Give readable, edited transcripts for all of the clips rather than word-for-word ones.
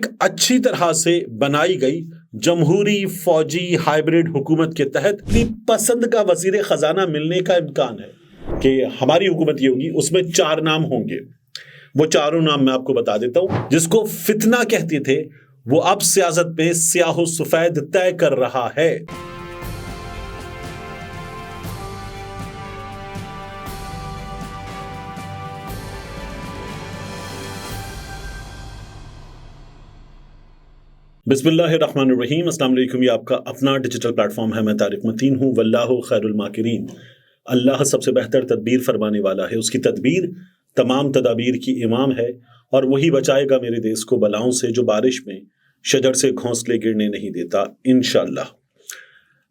ایک اچھی طرح سے بنائی گئی جمہوری فوجی ہائبرڈ حکومت کے تحت اپنی پسند کا وزیر خزانہ ملنے کا امکان ہے کہ ہماری حکومت یہ ہوگی. اس میں 4 نام ہوں گے. وہ چاروں نام میں آپ کو بتا دیتا ہوں. جس کو فتنہ کہتے تھے وہ اب سیاست میں سیاہ و سفید طے کر رہا ہے. بسم اللہ الرحمن الرحیم. السلام علیکم. یہ آپ کا اپنا ڈیجیٹل پلیٹ فارم ہے. میں طارق متین ہوں. واللہ خیر الماکرین. اللہ سب سے بہتر تدبیر فرمانے والا ہے. اس کی تدبیر تمام تدابیر کی امام ہے اور وہی بچائے گا میرے دیس کو بلاؤں سے جو بارش میں شجر سے گھونسلے گرنے نہیں دیتا انشاءاللہ.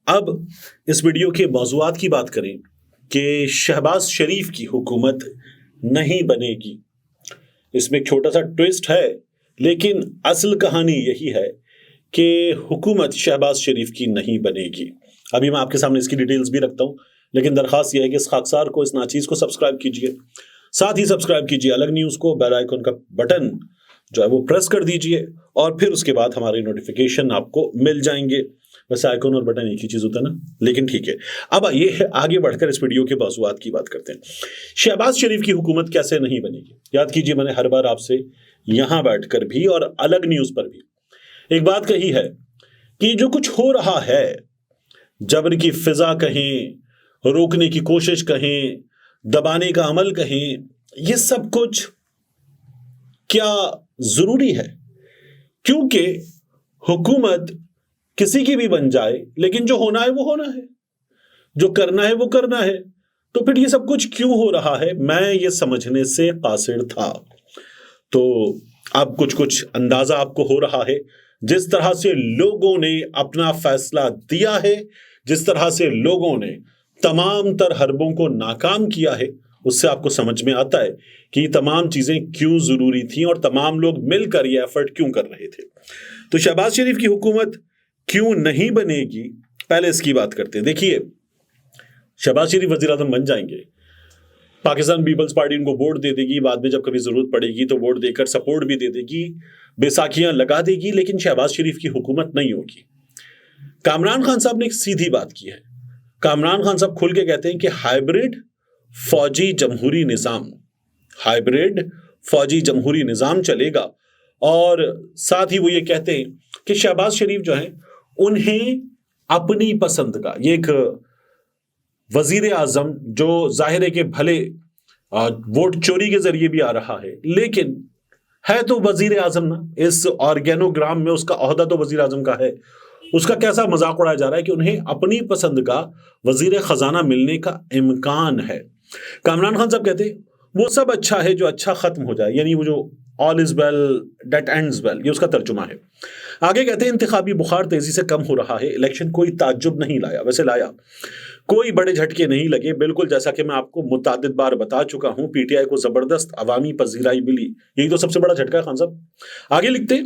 اب اس ویڈیو کے موضوعات کی بات کریں کہ شہباز شریف کی حکومت نہیں بنے گی. اس میں ایک چھوٹا سا ٹویسٹ ہے لیکن اصل کہانی یہی ہے کہ حکومت شہباز شریف کی نہیں بنے گی. ابھی میں آپ کے سامنے اس کی ڈیٹیلز بھی رکھتا ہوں لیکن درخواست یہ ہے کہ اس خاکسار کو اس ناچیز کو سبسکرائب کیجئے. ساتھ ہی سبسکرائب کیجئے الگ نیوز کو. بیل آئیکن کا بٹن جو ہے وہ پریس کر دیجئے اور پھر اس کے بعد ہمارے نوٹیفیکیشن آپ کو مل جائیں گے. ویسے آئیکن اور بٹن ایک ہی چیز ہوتا ہے نا, لیکن ٹھیک ہے. اب یہ آگے بڑھ کر اس ویڈیو کے موضوعات کی بات کرتے ہیں. شہباز شریف کی حکومت کیسے نہیں بنے گی؟ یاد کیجئے میں نے ہر بار آپ سے یہاں بیٹھ کر بھی اور الگ نیوز پر بھی ایک بات کہی ہے کہ جو کچھ ہو رہا ہے, جبر کی فضا کہیں, روکنے کی کوشش کہیں, دبانے کا عمل کہیں, یہ سب کچھ کیا ضروری ہے؟ کیونکہ حکومت کسی کی بھی بن جائے لیکن جو ہونا ہے وہ ہونا ہے, جو کرنا ہے وہ کرنا ہے. تو پھر یہ سب کچھ کیوں ہو رہا ہے میں یہ سمجھنے سے قاصر تھا. تو اب کچھ اندازہ آپ کو ہو رہا ہے. جس طرح سے لوگوں نے اپنا فیصلہ دیا ہے, جس طرح سے لوگوں نے تمام تر حربوں کو ناکام کیا ہے, اس سے آپ کو سمجھ میں آتا ہے کہ یہ تمام چیزیں کیوں ضروری تھیں اور تمام لوگ مل کر یہ ایفرٹ کیوں کر رہے تھے. تو شہباز شریف کی حکومت کیوں نہیں بنے گی, پہلے اس کی بات کرتے ہیں. دیکھیے, شہباز شریف وزیر اعظم بن جائیں گے, پاکستان پیپلز پارٹی ان کو ووٹ دے دے گی, بعد میں جب کبھی ضرورت پڑے گی تو ووٹ دے کر سپورٹ بھی دے دے گی, بیساکھیاں لگا دے گی, لیکن شہباز شریف کی حکومت نہیں ہوگی. کامران خان صاحب نے ایک سیدھی بات کی ہے. کامران خان صاحب کھل کے کہتے ہیں کہ ہائبرڈ فوجی جمہوری نظام, ہائبرڈ فوجی جمہوری نظام چلے گا. اور ساتھ ہی وہ یہ کہتے ہیں کہ شہباز شریف جو ہیں انہیں اپنی پسند کا, یہ ایک وزیر اعظم جو ظاہر ہے کہ بھلے ووٹ چوری کے ذریعے بھی آ رہا ہے لیکن ہے تو وزیر اعظم نا, اس آرگینوگرام میں اس کا عہدہ تو وزیر اعظم کا ہے. اس کا کیسا مذاق اڑایا جا رہا ہے کہ انہیں اپنی پسند کا وزیر خزانہ ملنے کا امکان ہے. کامران خان صاحب کہتے ہیں وہ سب اچھا ہے جو اچھا ختم ہو جائے, یعنی وہ جو all is well that ends well, یہ اس کا ترجمہ ہے. آگے کہتے ہیں انتخابی بخار تیزی سے کم ہو رہا ہے. الیکشن کوئی تعجب نہیں لایا, ویسے لایا, کوئی بڑے جھٹکے نہیں لگے. بالکل جیسا کہ میں آپ کو متعدد بار بتا چکا ہوں, پی ٹی آئی کو زبردست عوامی پذیرائی ملی, یہی تو سب سے بڑا جھٹکا ہے خان صاحب. آگے لکھتے ہیں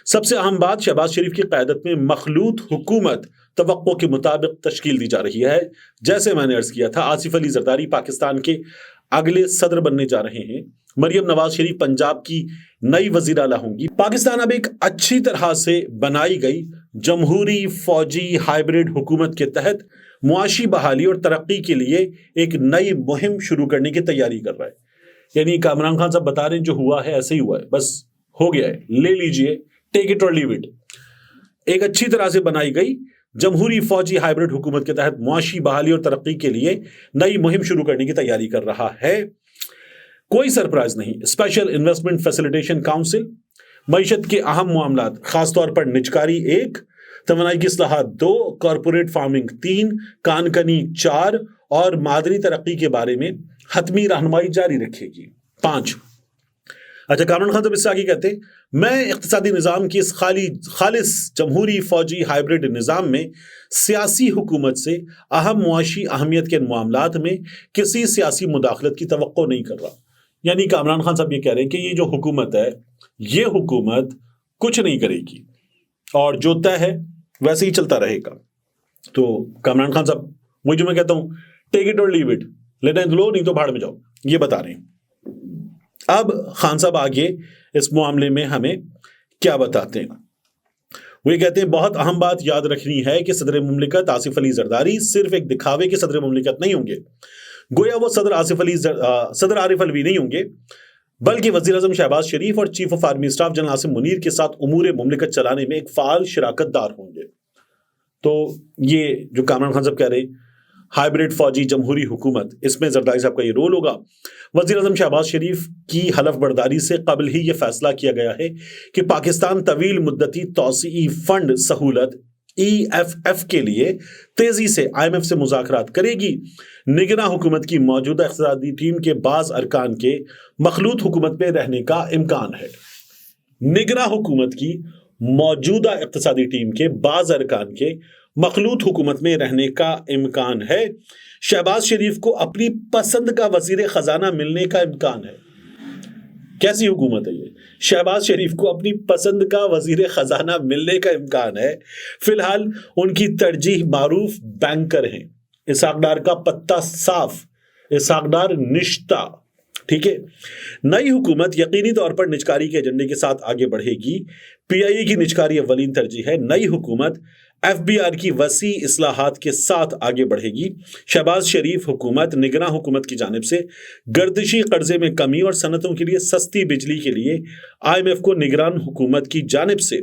سب سے اہم بات, شہباز شریف کی قیادت میں مخلوط حکومت توقع کے مطابق تشکیل دی جا رہی ہے. جیسے میں نے عرض کیا تھا, آصف علی زرداری پاکستان کے اگلے صدر بننے جا رہے ہیں. مریم نواز شریف پنجاب کی نئی وزیر اعلیٰ ہوں گی. پاکستان اب ایک اچھی طرح سے بنائی گئی جمہوری فوجی ہائبرڈ حکومت کے تحت معاشی بحالی اور ترقی کے لیے ایک نئی مہم شروع کرنے کی تیاری کر رہا ہے. یعنی کامران خان صاحب بتا رہے ہیں جو ہوا ہے ایسے ہی ہوا ہے, بس ہو گیا ہے, لے لیجئے, ٹیک اٹ اور لیو اٹ. ایک اچھی طرح سے بنائی گئی جمہوری فوجی ہائبرڈ حکومت کے تحت معاشی بحالی اور ترقی کے لیے نئی مہم شروع کرنے کی تیاری کر رہا ہے. کوئی سرپرائز نہیں. اسپیشل انویسٹمنٹ فیسیلیٹیشن کاؤنسل, معیشت کے اہم معاملات خاص طور پر نجکاری 1, توانائی کی اصلاحات 2, کارپوریٹ فارمنگ 3, کان کنی 4 اور معدنی ترقی کے بارے میں حتمی رہنمائی جاری رکھے گی. 5. اچھا, کامران خان صاحب اس سے آگے کہتے ہیں میں اقتصادی نظام کی اس خالص جمہوری فوجی ہائبرڈ نظام میں سیاسی حکومت سے اہم معاشی اہمیت کے معاملات میں کسی سیاسی مداخلت کی توقع نہیں کر رہا. یعنی کامران خان صاحب یہ کہہ رہے ہیں کہ یہ جو حکومت ہے یہ حکومت کچھ نہیں کرے گی اور جو طے ہے ویسے ہی چلتا رہے گا. تو کامران خان صاحب وہی جو میں کہتا ہوں, ٹیک اٹ اور لیو اٹ, لینا ہے تو لو, نہیں تو بھاڑ میں جاؤ, یہ بتا رہے ہیں. اب خان صاحب آگے اس معاملے میں ہمیں کیا بتاتے ہیں. وہ یہ کہتے ہیں بہت اہم بات یاد رکھنی ہے کہ صدر مملکت آصف علی زرداری صرف ایک دکھاوے کے صدر مملکت نہیں ہوں گے. گویا وہ صدر عارف الوی نہیں ہوں گے، بلکہ وزیر اعظم شہباز شریف اور chief of army staff general Asim Munir کے ساتھ امور مملکت چلانے میں ایک فعال شراکت دار ہوں گے. تو یہ جو کامران خان صاحب کہہ رہے ہائیبریڈ فوجی جمہوری حکومت، اس میں زرداری صاحب کا یہ رول ہوگا. وزیر اعظم شہباز شریف کی حلف برداری سے قبل ہی یہ فیصلہ کیا گیا ہے کہ پاکستان طویل مدتی توسیعی فنڈ سہولت EFF کے لیے تیزی سے IMF سے مذاکرات کرے گی. نگراں حکومت کی موجودہ اقتصادی ٹیم کے بعض ارکان کے مخلوط حکومت میں رہنے کا امکان ہے. نگراں حکومت کی موجودہ اقتصادی ٹیم کے بعض ارکان کے مخلوط حکومت میں رہنے کا امکان ہے. شہباز شریف کو اپنی پسند کا وزیر خزانہ ملنے کا امکان ہے. کیسی حکومت ہے یہ؟ شہباز شریف کو اپنی پسند کا وزیر خزانہ ملنے کا امکان ہے. فی الحال ان کی ترجیح معروف بینکر ہیں. اسحاق ڈار کا پتہ صاف، اسحاق ڈار نشتہ. ٹھیک ہے. نئی حکومت یقینی طور پر نجکاری کے ایجنڈے کے ساتھ آگے بڑھے گی. PIA کی نجکاری اولین ترجیح ہے. نئی حکومت FBR کی وسیع اصلاحات کے ساتھ آگے بڑھے گی. شہباز شریف حکومت نگراں حکومت کی جانب سے گردشی قرضے میں کمی اور صنعتوں کے لیے سستی بجلی کے لیے IMF کو نگران حکومت کی جانب سے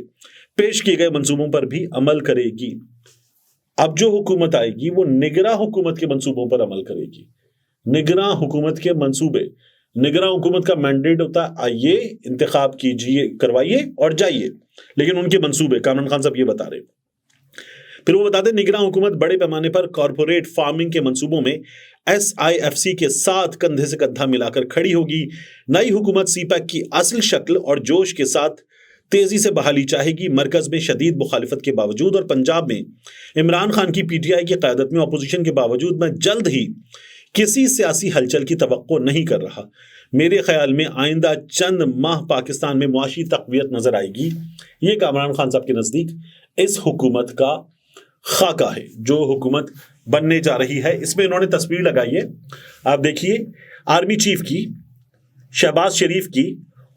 پیش کیے گئے منصوبوں پر بھی عمل کرے گی. اب جو حکومت آئے گی وہ نگراں حکومت کے منصوبوں پر عمل کرے گی. نگراں حکومت کے منصوبے، نگراں حکومت کا مینڈیٹ ہوتا ہے آئیے انتخاب کیجئے، کروائیے اور جائیے، لیکن ان کے منصوبے کامران خان صاحب یہ بتا رہے. پھر وہ بتاتے ہیں نگراں حکومت بڑے پیمانے پر کارپوریٹ فارمنگ کے منصوبوں میں SIFC کے ساتھ کندھے سے کندھا ملا کر کھڑی ہوگی. نئی حکومت CPEC کی اصل شکل اور جوش کے ساتھ تیزی سے بحالی چاہے گی. مرکز میں شدید مخالفت کے باوجود اور پنجاب میں عمران خان کی PTI کی قیادت میں اپوزیشن کے باوجود میں جلد ہی کسی سیاسی ہلچل کی توقع نہیں کر رہا. میرے خیال میں آئندہ چند ماہ پاکستان میں معاشی تقویت نظر آئے گی. یہ کامران خان صاحب کے نزدیک اس حکومت کا خاکہ ہے جو حکومت بننے جا رہی ہے. اس میں انہوں نے تصویر لگائی ہے، آپ دیکھیے، آرمی چیف کی، شہباز شریف کی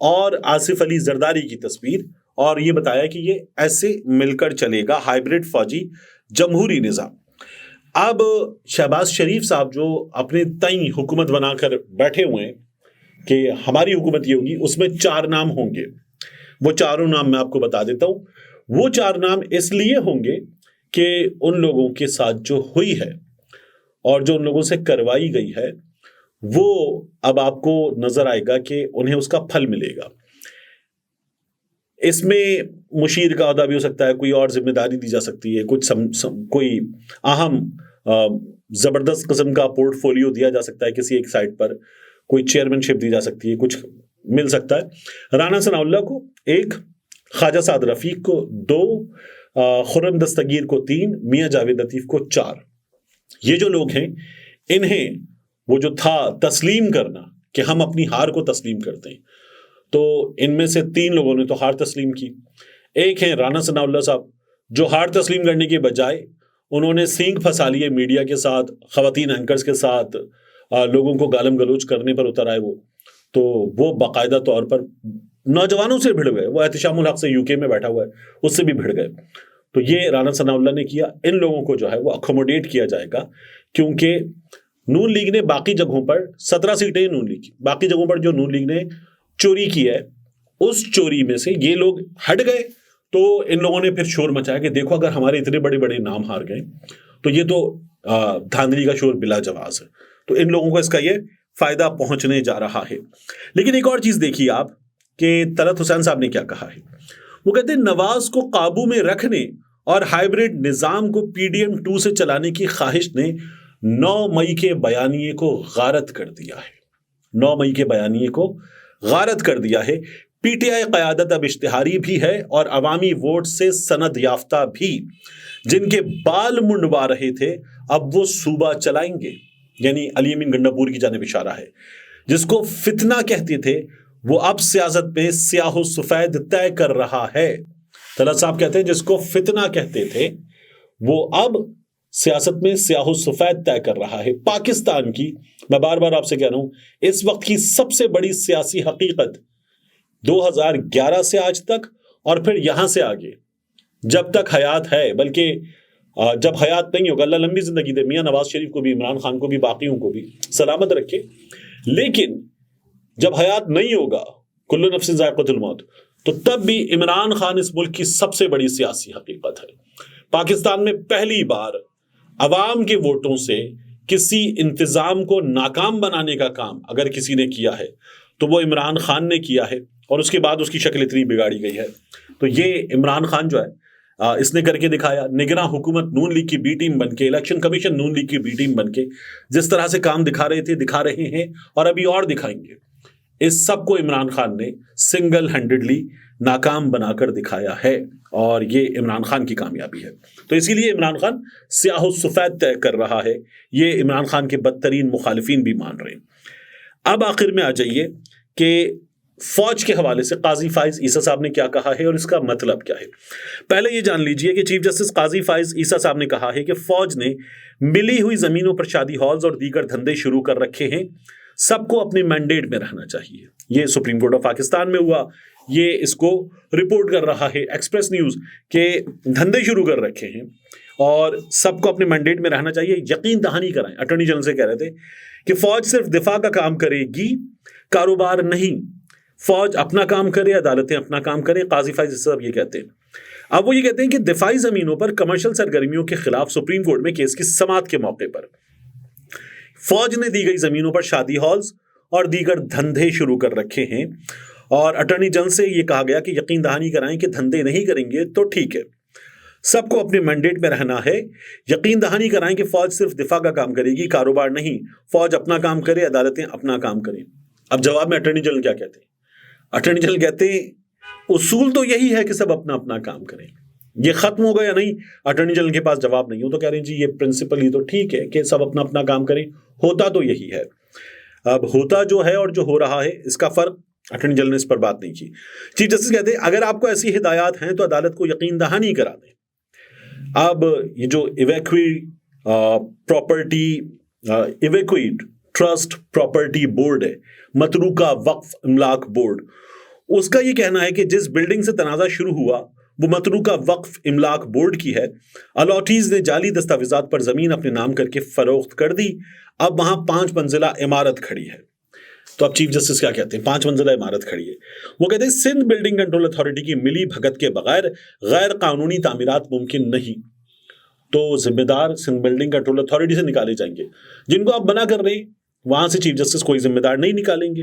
اور آصف علی زرداری کی تصویر، اور یہ بتایا کہ یہ ایسے مل کر چلے گا ہائیبریڈ فوجی جمہوری نظام. اب شہباز شریف صاحب جو اپنے تئیں حکومت بنا کر بیٹھے ہوئے ہیں کہ ہماری حکومت یہ ہوگی، اس میں 4 نام ہوں گے. وہ چاروں نام میں آپ کو بتا دیتا ہوں. وہ 4 نام اس لیے ہوں گے کہ ان لوگوں کے ساتھ جو ہوئی ہے اور جو ان لوگوں سے کروائی گئی ہے وہ اب آپ کو نظر آئے گا کہ انہیں اس کا پھل ملے گا. اس میں مشیر کا عہدہ بھی ہو سکتا ہے، کوئی اور ذمہ داری دی جا سکتی ہے، کوئی اہم زبردست قسم کا پورٹ فولیو دیا جا سکتا ہے کسی ایک سائٹ پر، کوئی چیئرمین شپ دی جا سکتی ہے، کچھ مل سکتا ہے. رانا ثناء اللہ کو 1، خواجہ سعد رفیق کو 2، خرم دستگیر کو 3، میاں جاوید لطیف کو 4. یہ جو لوگ ہیں انہیں وہ جو تھا تسلیم کرنا کہ ہم اپنی ہار کو تسلیم کرتے ہیں، تو ان میں سے 3 لوگوں نے تو ہار تسلیم کی. ایک ہیں رانا ثناء اللہ صاحب جو ہار تسلیم کرنے کے بجائے انہوں نے سینگ پھنسا لیے میڈیا کے ساتھ، خواتین اینکرز کے ساتھ، لوگوں کو گالم گلوچ کرنے پر اتر آئے. وہ باقاعدہ طور پر نوجوانوں سے بھڑ گئے. وہ احتشام الحق سے UK میں بیٹھا ہوا ہے، اس سے بھی بھڑ گئے. تو یہ رانا ثناء اللہ نے کیا. ان لوگوں کو جو ہے وہ اکوموڈیٹ کیا جائے گا، کیونکہ نون لیگ نے باقی جگہوں پر 17 سیٹیں نون لیگ کی، باقی جگہوں پر جو نون لیگ نے چوری کی ہے اس چوری میں سے یہ لوگ ہٹ گئے. تو ان لوگوں نے پھر شور مچایا کہ دیکھو اگر ہمارے اتنے بڑے بڑے نام ہار گئے تو یہ تو دھاندلی کا شور بلا جواز ہے. تو ان لوگوں کو اس کا یہ فائدہ پہنچنے جا رہا ہے. لیکن ایک اور چیز دیکھیے آپ کہ طلعت حسین صاحب نے کیا کہا ہے. وہ کہتے ہیں نواز کو قابو میں رکھنے اور ہائیبریڈ نظام کو PDM 2 سے چلانے کی خواہش نے 9 مئی کے بیانیے کو غارت کر دیا ہے. 9 مئی کے بیانیے کو غارت کر دیا ہے. PTI قیادت اب اشتہاری بھی ہے اور عوامی ووٹ سے سند یافتہ بھی. جن کے بال منڈوا رہے تھے اب وہ صوبہ چلائیں گے، یعنی علی امین گنڈاپور کی جانب اشارہ ہے. جس کو فتنہ کہتے تھے وہ اب سیاست میں سیاہ و سفید طے کر رہا ہے. طلعت صاحب کہتے ہیں جس کو فتنہ کہتے تھے وہ اب سیاست میں سیاہ و سفید طے کر رہا ہے. پاکستان کی، میں بار بار آپ سے کہہ رہا ہوں، اس وقت کی سب سے بڑی سیاسی حقیقت 2011 سے آج تک اور پھر یہاں سے آگے جب تک حیات ہے، بلکہ جب حیات نہیں ہوگا، اللہ لمبی زندگی دے میاں نواز شریف کو بھی، عمران خان کو بھی، باقیوں کو بھی سلامت رکھے، لیکن جب حیات نہیں ہوگا کل نفس ذائقۃ الموت، تو تب بھی عمران خان اس ملک کی سب سے بڑی سیاسی حقیقت ہے۔ پاکستان میں پہلی بار عوام کے ووٹوں سے کسی انتظام کو ناکام بنانے کا کام اگر کسی نے کیا ہے تو وہ عمران خان نے کیا ہے، اور اس کے بعد اس کی شکل اتنی بگاڑی گئی ہے۔ تو یہ عمران خان جو ہے اس نے کر کے دکھایا، نگراں حکومت نون لیگ کی بی ٹیم بن کے، الیکشن کمیشن نون لیگ کی بی ٹیم بن کے جس طرح سے کام دکھا رہے تھے، دکھا رہے ہیں، اور ابھی اور دکھائیں گے، اس سب کو عمران خان نے سنگل ہینڈڈلی ناکام بنا کر دکھایا ہے، اور یہ عمران خان کی کامیابی ہے۔ تو اسی لیے عمران خان سیاہ و سفید طے کر رہا ہے، یہ عمران خان کے بدترین مخالفین بھی مان رہے ہیں۔ اب آخر میں آ جائیے کہ فوج کے حوالے سے قاضی فائز عیسیٰ صاحب نے کیا کہا ہے اور اس کا مطلب کیا ہے۔ پہلے یہ جان لیجئے کہ چیف جسٹس قاضی فائز عیسیٰ صاحب نے کہا ہے کہ فوج نے ملی ہوئی زمینوں پر شادی ہالز اور دیگر دھندے شروع کر رکھے ہیں، سب کو اپنے مینڈیٹ میں رہنا چاہیے۔ یہ سپریم کورٹ آف پاکستان میں ہوا، یہ اس کو رپورٹ کر رہا ہے ایکسپریس نیوز کہ دھندے شروع کر رکھے ہیں اور سب کو اپنے مینڈیٹ میں رہنا چاہیے۔ یقین دہانی کرائیں، اٹارنی جنرل سے کہہ رہے تھے کہ فوج صرف دفاع کا کام کرے گی، کاروبار نہیں۔ فوج اپنا کام کرے، عدالتیں اپنا کام کریں، قاضی فائز صاحب یہ کہتے ہیں۔ اب وہ یہ کہتے ہیں کہ دفاعی زمینوں پر کمرشل سرگرمیوں کے خلاف سپریم کورٹ میں کیس کی سماعت کے موقع پر فوج نے دی گئی زمینوں پر شادی ہالز اور دیگر دھندے شروع کر رکھے ہیں، اور اٹارنی جنرل سے یہ کہا گیا کہ یقین دہانی کرائیں کہ دھندے نہیں کریں گے تو ٹھیک ہے، سب کو اپنے مینڈیٹ میں رہنا ہے۔ یقین دہانی کرائیں کہ فوج صرف دفاع کا کام کرے گی، کاروبار نہیں۔ فوج اپنا کام کرے، عدالتیں اپنا کام کریں۔ اب جواب میں اٹارنی جنرل کیا کہتے ہیں؟ اٹارنی جنرل کہتے ہیں اصول تو یہی ہے کہ سب اپنا اپنا کام کریں۔ یہ ختم ہوگا یا نہیں، اٹارنی جنرل کے پاس جواب نہیں ہو تو کہہ رہے ہیں جی یہ پرنسپل ہی تو ٹھیک ہے کہ سب اپنا اپنا کام کریں، ہوتا تو یہی ہے۔ اب ہوتا جو ہے اور جو ہو رہا ہے اس کا فرق اٹارنی جنرل نے اس پر بات نہیں کی۔ چیف جسٹس کہتے ہیں اگر آپ کو ایسی ہدایات ہیں تو عدالت کو یقین دہانی کرا دیں۔ اب یہ جو ایویکویٹ ٹرسٹ پراپرٹی بورڈ ہے، متروکہ وقف املاک بورڈ، اس کا یہ کہنا ہے کہ جس بلڈنگ سے تنازع شروع ہوا وہ متروکہ وقف املاک بورڈ کی ہے۔ الاٹیز نے جعلی دستاویزات پر زمین اپنے نام کر کے فروخت کر دی، اب وہاں 5 منزلہ عمارت کھڑی ہے۔ تو اب چیف جسٹس کیا کہتے ہیں؟ 5 منزلہ عمارت کھڑی ہے، وہ کہتے ہیں سندھ بلڈنگ کنٹرول اتھارٹی کی ملی بھگت کے بغیر غیر قانونی تعمیرات ممکن نہیں۔ تو ذمہ دار سندھ بلڈنگ کنٹرول اتھارٹی سے نکالے جائیں گے، جن کو آپ منع کر رہے ہیں وہاں سے چیف جسٹس کوئی ذمہ دار نہیں نکالیں گے۔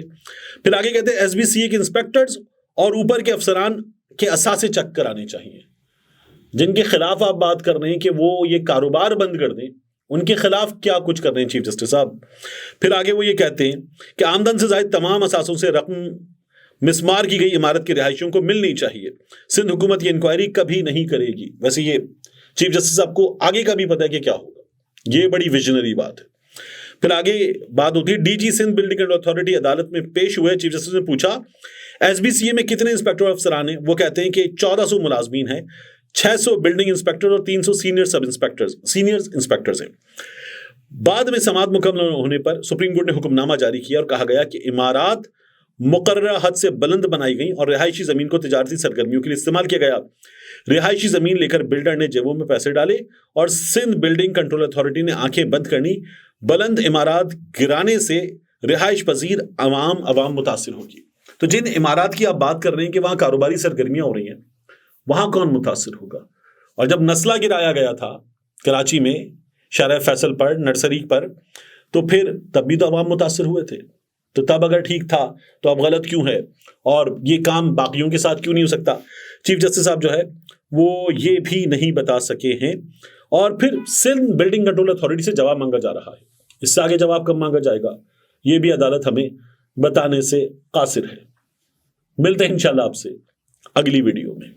پھر آگے کہتے ہیں ایس بی سی اے کے انسپیکٹرز اور اوپر کے افسران کے اثاثے چیک کرانے چاہیے۔ جن کے خلاف آپ بات کر رہے ہیں کہ وہ یہ کاروبار بند کر دیں، ان کے خلاف کیا کچھ کر رہے ہیں چیف جسٹس صاحب؟ پھر آگے وہ یہ کہتے ہیں کہ آمدن سے زائد تمام اثاثوں سے رقم مسمار کی گئی عمارت کے رہائشیوں کو ملنی چاہیے۔ سندھ حکومت یہ انکوائری کبھی نہیں کرے گی۔ ویسے یہ چیف جسٹس صاحب کو آگے کا بھی پتا ہے کہ کیا ہوگا، یہ بڑی ویژنری بات ہے۔ پھر آگے بات ہوتی ہے ڈی جی سندھ بلڈنگ کنٹرول اتھارٹی عدالت میں پیش ہوئے۔ چیف جسٹس نے پوچھا ایس بی سی اے میں کتنے انسپیکٹر اور افسران ہیں؟ وہ کہتے ہیں کہ 1400 ملازمین ہیں، 600 بلڈنگ انسپیکٹر اور 300 سینئر انسپیکٹرز ہیں۔ بعد میں سماعت مکمل ہونے پر سپریم کورٹ نے حکم نامہ جاری کیا اور کہا گیا کہ عمارات مقررہ حد سے بلند بنائی گئیں اور رہائشی زمین کو تجارتی سرگرمیوں کے لیے استعمال کیا گیا۔ رہائشی زمین لے کر بلڈر نے جیبوں میں پیسے ڈالے اور سندھ بلڈنگ کنٹرول اتھارٹی نے آنکھیں بند کرنی۔ بلند عمارات گرانے سے رہائش پذیر عوام متاثر ہوگی۔ تو جن عمارات کی آپ بات کر رہے ہیں کہ وہاں کاروباری سرگرمیاں ہو رہی ہیں، وہاں کون متاثر ہوگا؟ اور جب نسلہ گرایا گیا تھا کراچی میں شارع فیصل پر، نرسری پر، تو پھر تب بھی تو عوام متاثر ہوئے تھے۔ تو تب اگر ٹھیک تھا تو اب غلط کیوں ہے، اور یہ کام باقیوں کے ساتھ کیوں نہیں ہو سکتا؟ چیف جسٹس صاحب جو ہے وہ یہ بھی نہیں بتا سکے ہیں۔ اور پھر سندھ بلڈنگ کنٹرول اتھارٹی سے جواب مانگا جا رہا ہے، اس سے آگے جواب کب مانگا جائے گا یہ بھی عدالت ہمیں بتانے سے قاصر ہے۔ ملتے ہیں انشاءاللہ آپ سے اگلی ویڈیو میں۔